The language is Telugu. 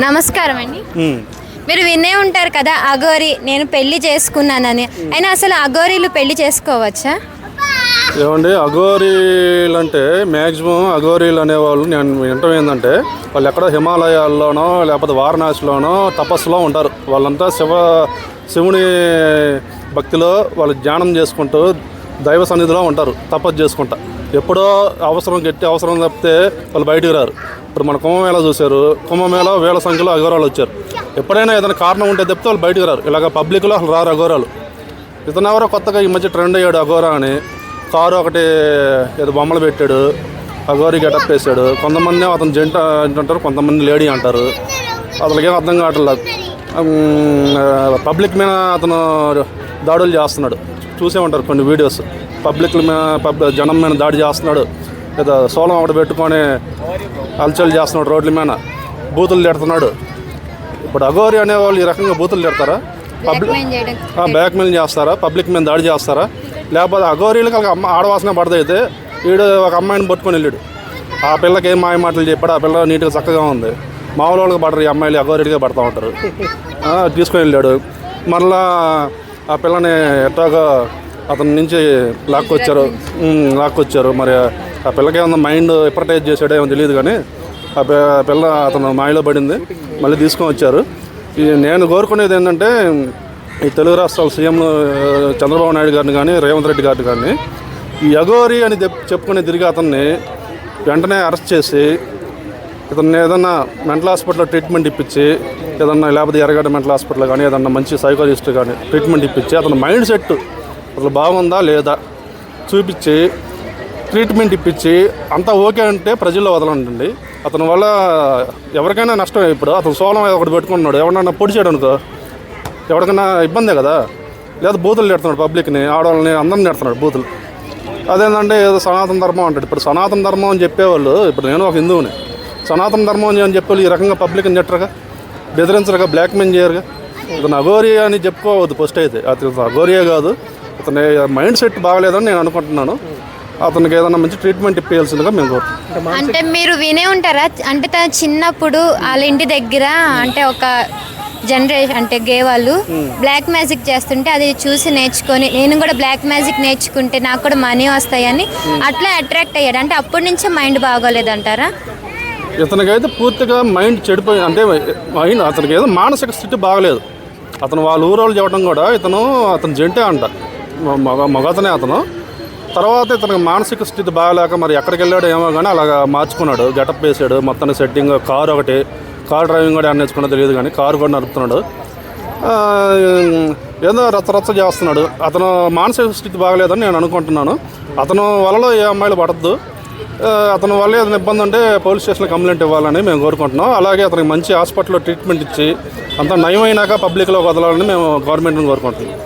నమస్కారం అండి. మీరు వినే ఉంటారు కదా, అఘోరి నేను పెళ్లి చేసుకున్నానని. అయినా అసలు అఘోరీలు పెళ్లి చేసుకోవచ్చా? ఏమండి, అఘోరీలు అంటే మ్యాక్సిమం అఘోరీలు అనేవాళ్ళు నేను వింటాం ఏంటంటే వాళ్ళు ఎక్కడో హిమాలయాల్లోనో లేకపోతే వారణాసిలోనో తపస్సులో ఉంటారు. వాళ్ళంతా శివుని భక్తిలో వాళ్ళు ధ్యానం చేసుకుంటూ దైవ సన్నిధిలో ఉంటారు, తపస్సు చేసుకుంటా. ఎప్పుడో అవసరం తప్పితే వాళ్ళు బయటికి రారు. ఇప్పుడు మన కుంభమేళ చూశారు, కుంభమేళ వేల సంఖ్యలో అఘోరాలు వచ్చారు. ఎప్పుడైనా ఏదైనా కారణం ఉంటే తప్పితే వాళ్ళు బయటికి రారు. ఇలాగ పబ్లిక్లో అసలు రారు అఘోరాలు. ఇతను ఎవరో కొత్తగా ఈ మధ్య ట్రెండ్ అయ్యాడు అఘోరా అని. కారు ఒకటి ఏదో బొమ్మలు పెట్టాడు, అఘోరీ గెటప్ వేసాడు. కొంతమంది అతను జంట అంటారు, కొంతమంది లేడీ అంటారు. అతనికి ఏం అర్థం కావట్లేదు. పబ్లిక్ మీద అతను దాడులు చేస్తున్నాడు, చూసే ఉంటారు కొన్ని వీడియోస్. జనం మీద దాడి చేస్తున్నాడు, లేదా సోలం ఒకటి పెట్టుకొని హల్చల్ చేస్తున్నాడు, రోడ్ల మీద బూతులు తిడుతున్నాడు. ఇప్పుడు అఘోరీ అనేవాళ్ళు ఈ రకంగా బూతులు తిడతారా? బ్లాక్మెయిల్ చేస్తారా? పబ్లిక్ మీద దాడి చేస్తారా? లేకపోతే అఘోరీలకు ఆడవాసన పడదైతే వీడు ఒక అమ్మాయిని పట్టుకొని వెళ్ళాడు. ఆ పిల్లకి ఏం మాయ మాటలు చెప్పాడు, ఆ పిల్ల నీట్గా చక్కగా ఉంది. మామూలు వాళ్ళకి పడరు, ఈ అమ్మాయిలు అఘోరీలుగా పడుతూ ఉంటారు. తీసుకొని వెళ్ళాడు. మరలా ఆ పిల్లని ఎట్టాగా అతని నుంచి లాక్కొచ్చారు. మరి ఆ పిల్లకి ఏమన్నా మైండ్ ఎప్పటైజ్ చేసాడో ఏమో తెలియదు, కానీ ఆ పిల్ల అతను మాయలో పడింది. మళ్ళీ తీసుకొని వచ్చారు. నేను కోరుకునేది ఏంటంటే ఈ తెలుగు రాష్ట్రాల సీఎం చంద్రబాబు నాయుడు గారిని కానీ రేవంత్ రెడ్డి గారిని కానీ ఈ అఘోరీ అని చెప్పుకునే తిరిగి అతన్ని వెంటనే అరెస్ట్ చేసి ఇతన్ని ఏదన్నా మెంటల్ హాస్పిటల్లో ట్రీట్మెంట్ ఇప్పించి, ఏదన్నా లేకపోతే ఎర్రగడ్డ మెంటల్ హాస్పిటల్ కానీ ఏదన్నా మంచి సైకాలజిస్ట్ కానీ ట్రీట్మెంట్ ఇప్పించి అతని మైండ్ సెట్ అసలు బాగుందా లేదా చూపించి ట్రీట్మెంట్ ఇప్పించి అంతా ఓకే అంటే ప్రజల్లో వదలండి. అతని వల్ల ఎవరికైనా నష్టమే. ఇప్పుడు అతను సోలం ఒకటి పెట్టుకుంటున్నాడు, ఎవరినైనా పొడిచాడు అనుకో ఎవరికైనా ఇబ్బందే కదా. లేదా బూతులు నెడుతున్నాడు, పబ్లిక్ని ఆడవాళ్ళని అందరిని నెడుతున్నాడు బూతులు. అదేంటంటే ఏదో సనాతన ధర్మం అంటాడు. ఇప్పుడు సనాతన ధర్మం అని చెప్పేవాళ్ళు, ఇప్పుడు నేను ఒక హిందువుని, సనాతన ధర్మం అని చెప్పేవాళ్ళు ఈ రకంగా పబ్లిక్ని నెట్టరుగా, బెదిరించరుగా, బ్లాక్మెయిల్ చేయరుగా. ఇతను అఘోరీ అని చెప్పుకోవద్దు ఫస్ట్ అయితే. అతను అఘోరీయే కాదు, అతని మైండ్ సెట్ బాగలేదని నేను అనుకుంటున్నాను. అతనికి ఏదైనా మంచి ట్రీట్మెంట్ ఇప్పించాల్సిందిగా మేము కోరుతున్నాం. అంటే మీరు వినే ఉంటారా, అంటే తన చిన్నప్పుడు వాళ్ళ ఇంటి దగ్గర అంటే ఒక జనరేషన్ అంటే గే వాళ్ళు బ్లాక్ మ్యాజిక్ చేస్తుంటే అది చూసి నేర్చుకొని నేను కూడా బ్లాక్ మ్యాజిక్ నేర్చుకుంటే నాకు కూడా మనీ వస్తాయని అట్లా అట్రాక్ట్ అయ్యాడు. అంటే అప్పటి నుంచే మైండ్ బాగోలేదంటారా? ఇతనికైతే పూర్తిగా మైండ్ చెడిపోయి, అంటే మైండ్ అతనికి ఏదో మానసిక స్థితి బాగలేదు. అతను వాళ్ళ ఊరోళ్ళు చెప్పడం కూడా అతను జంటే అంట, మగతనే అతను. తర్వాత ఇతనికి మానసిక స్థితి బాగాలేక మరి ఎక్కడికి వెళ్ళాడో ఏమో కానీ అలాగా మార్చుకున్నాడు, గెటప్ వేసాడు, మొత్తాన్ని సెట్టింగ్. కారు డ్రైవింగ్ కూడా నేర్చుకున్నా తెలియదు, కానీ కారు కూడా నడుపుతున్నాడు. ఏదో రచ్చ చేస్తున్నాడు. అతను మానసిక స్థితి బాగలేదని నేను అనుకుంటున్నాను. అతను వలలో ఏ అమ్మాయిలు పడద్దు. అతని వల్ల ఏదైనా ఇబ్బంది ఉంటే పోలీస్ స్టేషన్లో కంప్లైంట్ ఇవ్వాలని మేము కోరుకుంటున్నాం. అలాగే అతనికి మంచి హాస్పిటల్లో ట్రీట్మెంట్ ఇచ్చి అంతా నయమైనాక పబ్లిక్లో వదలాలని మేము గవర్నమెంట్ని కోరుకుంటున్నాం.